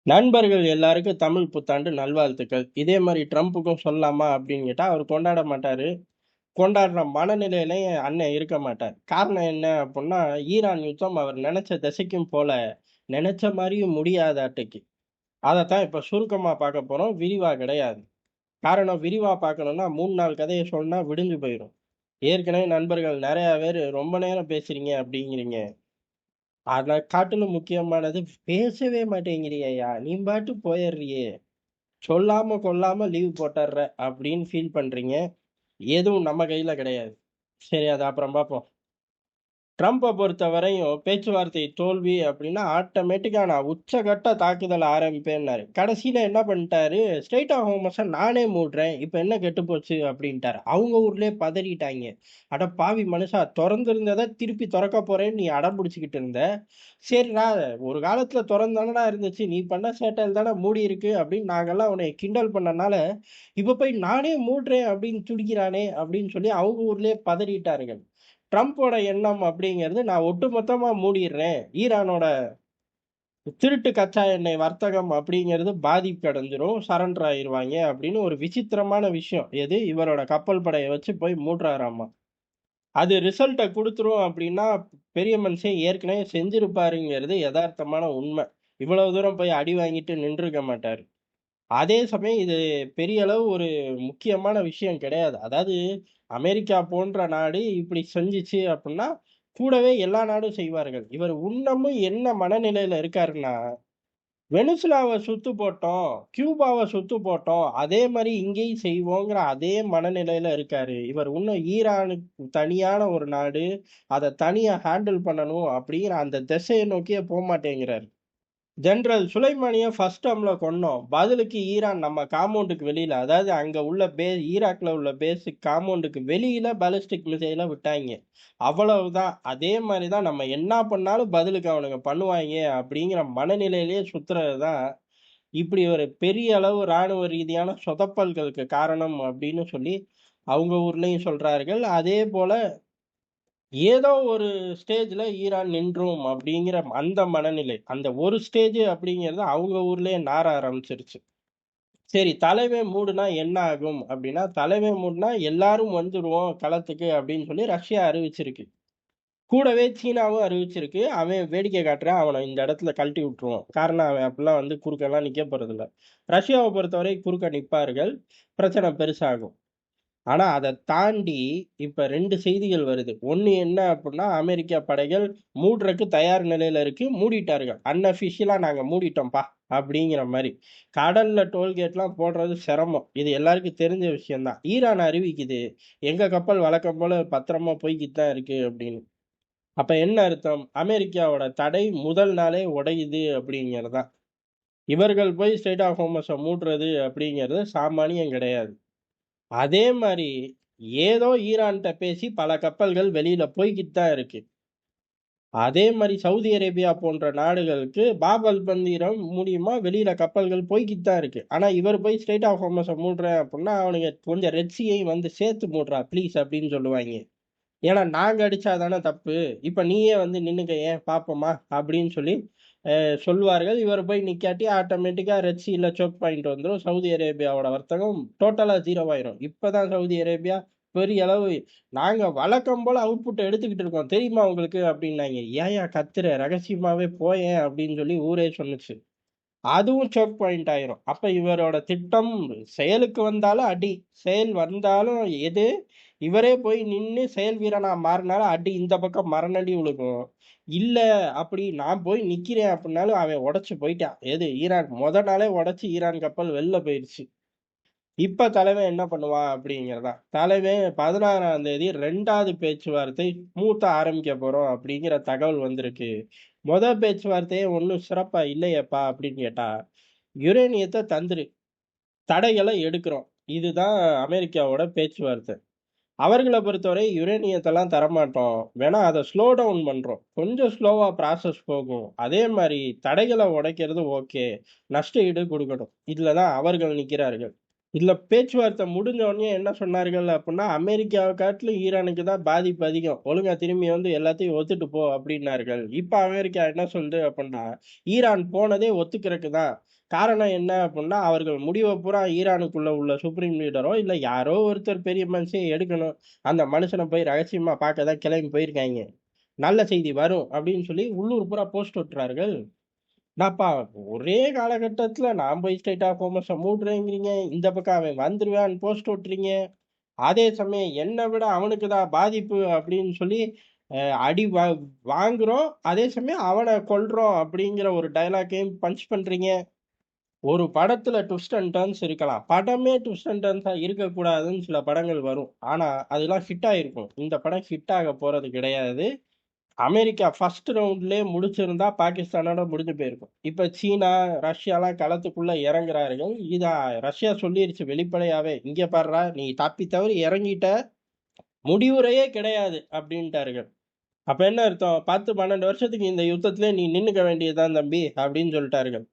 நண்பர்கள் எல்லாருக்கும் தமிழ் புத்தாண்டு நல்வாழ்த்துக்கள். இதே மாரி ட்ரம்புக்கும் சொல்லலாமா அப்படின்னு கேட்டா, அவர் கொண்டாட மாட்டாரு. கொண்டாடுற மனநிலையிலயும் அண்ணன் இருக்க மாட்டார். காரணம் என்ன அப்புட்ன்னா, ஈரான் யுத்தம் அவர் நெனச்ச திசைக்கும் போல, நெனச்ச மாரியும் முடியாதாட்டுக்கு. அதத்தான் இப்ப சுருக்கமா பார்க்க போறோம். விரிவா கிடையாது. காரணம் விரிவா பார்க்கணும்னா 3 நாள் கதைய சொன்னா விடிஞ்சு போயிரும். ஏற்கனவே நண்பர்கள் நெறைய பேரு ரொம்ப நேரம் பேசுறீங்க அப்படிங்கிறீங்க. அத காட்டிலும் முக்கியமானது பேசவே மாட்டேங்கிறீயேய்யா! நீ பாட்டுக்கு போயிர்றியே! சொல்லாம கொள்ளாம லீவ் போட்டுர்ற அப்படின்னு ஃபீல் பண்றீங்க. எதுவும் நம்ம கையில கிடையாது. சரி அத அப்புறம் பார்ப்போம். ட்ரம்ப பொறுத்தவரையும் பேச்சுவார்த்தை தோல்வி அப்படின்னா, ஆட்டோமேட்டிக்கா நான் உச்சகட்ட தாக்குதல் ஆரம்பிப்பேன்னாரு. கடைசியில என்ன பண்ணிட்டாரு, ஸ்ட்ரெய்ட் ஆஃப் ஹோர்முஸ நானே மூடுறேன். இப்ப என்ன கெட்டுப்போச்சு அப்படின்ட்டாரு. அவங்க ஊர்லயே பதறிட்டாய்ங்க. அட பாவி மனுஷா! தொறந்திருந்தத திருப்பி தொறக்க போறேன்னு நீ அடம் புடிச்சுக்கிட்டு இருந்த. சரிடா, ஒரு காலத்துல தொறந்து தானடா இருந்துச்சு. நீ பண்ண சேட்டையில தானே மூடியிருக்கு அப்படின்னு நாங்கல்லாம் உன்னைய கிண்டல் பண்ணனால, இப்ப போய் நானே மூடுறேன் அப்படின்னு துடிக்கிறானே அப்படின்னு சொல்லி அவங்க ஊர்லயே பதறிட்டார்கள். ட்ரம்ப்போட எண்ணம் அப்படிங்கிறது, நான் ஒட்டுமொத்தமா மூடிர்றேன். ஈரானோட திருட்டு கச்சா எண்ணெய் வர்த்தகம் அப்படிங்கிறது பாதிப்பு அடைஞ்சிரும். சரண்டர் ஆயிருவாய்ங்க அப்படின்னு ஒரு விசித்திரமான விஷயம். எது? இவரோட கப்பல் படைய வச்சு போய் மூடுறாராமா. அது ரிசல்ட்ட குடுத்துரும் அப்படின்னா, பெரிய மனுஷன் ஏற்கனவே செஞ்சிருப்பாருங்கிறது எதார்த்தமான உண்ம. இவ்வளவு தூரம் போய் அடி வாங்கிட்டு நின்றுக்க மாட்டாரு. அதே சமயம் இது பெரிய அளவு ஒரு முக்கியமான விஷயம் கிடையாது. அதாவது அமெரிக்கா போன்ற நாடு இப்படி செஞ்சுச்சு அப்புட்ன்னா, கூடவே எல்லா நாடும் செய்வார்கள். இவர் இன்னமும் என்ன மனநிலையில இருக்காருன்னா, வெனிசுலாவ சுட்டு போட்டோம், கியூபாவ சுட்டு போட்டோம். அதே மாரி இங்கேயும் செய்வோங்கிற அதே மனநிலையில இருக்காரு. இவர் இன்னும் ஈரானுக்கு தனியான ஒரு நாடு, அத தனியா ஹேண்டில் பண்ணணும் அப்படிங்கிற அந்த திசைய நோக்கியே போமாட்டேங்கிறாரு. General சுலைமானிய first டெர்ம்ல கொன்னோம். பதிலுக்கு ஈரான் நம்ம காம்பவுண்டுக்கு வெளியில, அதாவது அங்க உள்ள ஈராக்ல உள்ள பேஸுக்கு காம்பவுண்டுக்கு வெளியில பாலிஸ்டிக் மிசைல விட்டாய்ங்க. அவ்வளவுதான். அதே மாரி தான் நம்ம என்ன பண்ணாலும் பதிலுக்கு அவனுங்க பண்ணுவாய்ங்க அப்படிங்கிற மனநிலையிலேயே சுத்துறது தான், இப்படி ஒரு பெரிய அளவு ராணுவ ரீதியான சொதப்பல்களுக்கு காரணம் அப்படின்னு சொல்லி அவங்க ஊர்லயும் சொல்றார்கள். அதேபோல ஏதோ ஒரு ஸ்டேஜ்ல ஈரான் நின்றும் அப்படிங்கிற அந்த மனநிலை. அந்த ஒரு ஸ்டேஜ் அப்படிங்கிறது அவங்க ஊர்லயே நாற ஆரம்பிச்சிருச்சு. சரி தலைவன் மூடுனா என்ன ஆகும் அப்படின்னா, தலைவன் மூடுனா எல்லாரும் வந்துருவோம் களத்துக்கு அப்படின்னு சொல்லி ரஷ்யா அறிவிச்சிருக்கு. கூடவே சீனாவும் அறிவிச்சிருக்கு. அவன் வேடிக்கை காட்டுறான். அவன இந்த இடத்துல கழட்டி விட்டுருவோம். காரணம் அவன் அப்படிலாம் வந்து குறுக்கலாம் நிக்க போறதில்ல. ரஷ்யாவ பொறுத்தவரை குறுக்க நிப்பார்கள். பிரச்சனை பெருசாகும். ஆனா, அத தாண்டி இப்ப 2 செய்திகள் வருது. ஒண்ணு என்ன அப்புட்ன்னா, அமெரிக்கா படைகள் மூடுறக்கு தயார் நிலையில இருக்கு. மூடிட்டார்கள். அன்அஃபிஷியலா நாங்க மூடிட்டோம்ப்பா! அப்படிங்கிற மாரி. கடல்ல டோல்கேட்லாம் போடுறது சிரமம். இது எல்லாருக்கும் தெரிஞ்ச விஷயம் தான். ஈரான் அறிவிக்குது, எங்க கப்பல் வழக்கம் போல பத்திரமா போய்க்கிட்டு தான் இருக்கு அப்படின்னு. அப்ப என்ன அர்த்தம்? அமெரிக்காவோட தடை முதல் நாளே உடையுது அப்படிங்கிறது தான். இவர்கள் போய் ஸ்ட்ரெய்ட் ஆஃப் ஹோர்மஸ மூடுறது அப்படிங்கிறது சாமானியம் கிடையாது. அதே மாரி, ஏதோ ஈரான்ட்ட பேசி பல கப்பல்கள் வெளியில போய்க்கிட்டு தான் இருக்கு. அதே மாரி சவுதி அரேபியா போன்ற நாடுகளுக்கு பாப் அல் மந்தீபம் மூலியமா வெளியில கப்பல்கள் போய்க்கிட்டு தான் இருக்கு. ஆனா, இவர் போய் ஸ்ட்ரெய்ட் ஆஃப் ஹார்மஸ மூடுறேன் அப்புட்ன்னா, அவனுங்க கொஞ்சம் ரெட் சீயயும் வந்து சேர்த்து மூடுறா ப்ளீஸ் அப்படின்னு சொல்லுவாய்ங்க. ஏன்னா, நாங்க அடிச்சா தானே தப்பு. இப்ப நீயே வந்து நின்னுக்கயேன் பார்ப்போமா அப்படின்னு சொல்லி சொல்வார்கள். இவர் போய் நிக்காட்டி ஆட்டோமேட்டிக்கா ரெட் சீல சோக் பாயிண்ட் வந்துரும். சவுதி அரேபியாவோட வர்த்தகம் டோட்டலா 0 ஆயிரும். இப்பதான் சவுதி அரேபியா பெரிய அளவு நாங்க வழக்கம் போல அவுட்புட் எடுத்துக்கிட்டு இருக்கோம். தெரியுமா உங்களுக்கு அப்டின்னாய்ங்க. ஏன்யா கத்துற? ரகசியமாவே போயேன் அப்டின்னு சொல்லி ஊரே சொன்னுச்சு. அதுவும் சோக் பாயிண்ட் ஆயிரும். அப்ப இவரோட திட்டம் செயலுக்கு வந்தாலும் அடி, செயல் வந்தாலும் எது? இவரே போய் நின்னு செயல் வீரனா மாறுனாலும் அடி இந்த பக்கம் மரணஅடி விழுகும். இல்ல அப்படி நான் போய் நிக்கிறேன் அப்டின்னாலும் அவன் உடைச்சு போயிட்டான். எது? ஈரான் மொத நாளே உடைச்சு ஈரான் கப்பல் வெளில போயிருச்சு. இப்ப தலைவன் என்ன பண்ணுவான் அப்படிங்கிறது தான். தலைவன் 16ஆம் தேதி 2வது பேச்சுவார்த்தை ஸ்மூத்தா ஆரம்பிக்க போறோம் அப்படிங்கிற தகவல் வந்திருக்கு. பேச்சுவார்த்தையே ஒண்ணும் சிறப்பா இல்லையேப்பா அப்படின்னு கேட்டா, யுரேனியத்த தந்துரு. தடைகள எடுக்கிறோம். இதுதான் அமெரிக்காவோட பேச்சுவார்த்தை. அவர்கள பொறுத்தவரை யுரேனியத்தலாம் தரமாட்டோம். வேணா அத ஸ்லோ டவுன் பண்றோம். கொஞ்சம் ஸ்லோவா ப்ராசஸ் போகும். அதே மாரி தடைகள உடைக்கிறது ஓகே. நஷ்ட ஈடு குடுக்கணும். இதுல தான் அவர்கள் நிக்கிறார்கள். இதுல பேச்சுவார்த்தை முடிஞ்ச உடனே என்ன சொன்னார்கள் அப்படின்னா, அமெரிக்காவை காட்டிலும் ஈரானுக்கு தான் பாதிப்பு அதிகம். ஒழுங்கா திரும்பி வந்து எல்லாத்தையும் ஒத்துட்டு போ அப்படின்னார்கள். இப்ப அமெரிக்கா என்ன சொல்லுது அப்படின்னா, ஈரான் போனதே ஒத்துக்கிறதுக்கு தான். காரணம் என்ன அப்படின்னா, அவர்கள் முடிவ பூரா ஈரானுக்குள்ள உள்ள சுப்ரீம் லீடரோ, இல்ல யாரோ ஒருத்தர் பெரிய மனுஷன் எடுக்கணும். அந்த மனுஷன போய் ரகசியமா பார்க்க தான் கிளம்பி போயிருக்காய்ங்க. நல்ல செய்தி வரும் அப்படின்னு சொல்லி உள்ளூர் பூரா போஸ்ட் ஒட்டுறார்கள். என்னப்பா ஒரே காலகட்டத்துல நான் போய் ஸ்ட்ரெயிட்டா ஹோமஸ மூடுறேங்கிறீங்க. இந்த பக்கம் அவன் வந்துருவான்னு போஸ்ட் ஒட்டுறீங்க. அதே சமயம் என்ன விட அவனுக்கு தான் பாதிப்பு அப்படின்னு சொல்லி அடி வாங்குறோம். அதே சமயம் அவன கொல்றோம் அப்படிங்கிற ஒரு டயலாக்கையும் பஞ்ச் பண்றீங்க. ஒரு படத்துல ட்விஸ்ட் அண்ட் டர்ன்ஸ் இருக்கலாம். படமே ட்விஸ்ட் அண்ட் டர்ன்ஸா இருக்கக்கூடாதுன்னு சில படங்கள் வரும். ஆனா அதெல்லாம் ஹிட் ஆயிருக்கும். இந்த படம் ஹிட் ஆக போறது கிடையாது. அமெரிக்கா ஃபர்ஸ்ட் ரவுண்ட்லயே முடிச்சிருந்தா பாகிஸ்தானோட முடிஞ்சு போயிருக்கும். இப்ப சீனா, ரஷ்யாலாம் களத்துக்குள்ள இறங்குறார்கள். ரஷ்யா சொல்லிருச்சு வெளிப்படையாவே, "இங்க பார்றா, நீ தப்பி தவறி இறங்கிட்ட, முடிவுரையே கிடையாது" அப்படின்ட்டார்கள். அப்ப என்ன அர்த்தம்? 10, 12 வருஷத்துக்கு இந்த யுத்தத்திலே நீ நின்னுக்க வேண்டியதுதான் தம்பி அப்படின்னு சொல்லிட்டார்கள்.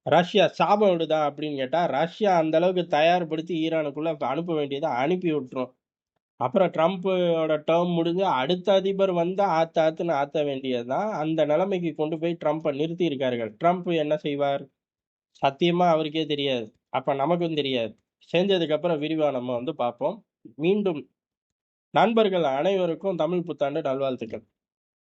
ரஷ்யா சாபம் விடுதா அப்படின்னு கேட்டா, ரஷ்யா அந்த அளவுக்கு தயார்படுத்தி ஈரானுக்குள்ள அனுப்ப வேண்டியத அனுப்பி விட்டுரும். அப்புறம் ட்ரம்ப்போட டெர்ம் முடிஞ்சு அடுத்த அதிபர் வந்தா ஆத்து ஆத்துன்னு ஆத்த வேண்டியதுதான். அந்த நிலைமைக்கு கொண்டு போய் ட்ரம்ப்ப நிறுத்தியிருக்கார்கள். ட்ரம்ப் என்ன செய்வார்? சத்தியமா அவருக்கே தெரியாது. அப்ப நமக்கும் தெரியாது. செஞ்சதுக்கு அப்புறம் விரிவா நம்ம வந்து பார்ப்போம். மீண்டும் நண்பர்கள் அனைவருக்கும் தமிழ் புத்தாண்டு நல்வாழ்த்துக்கள்.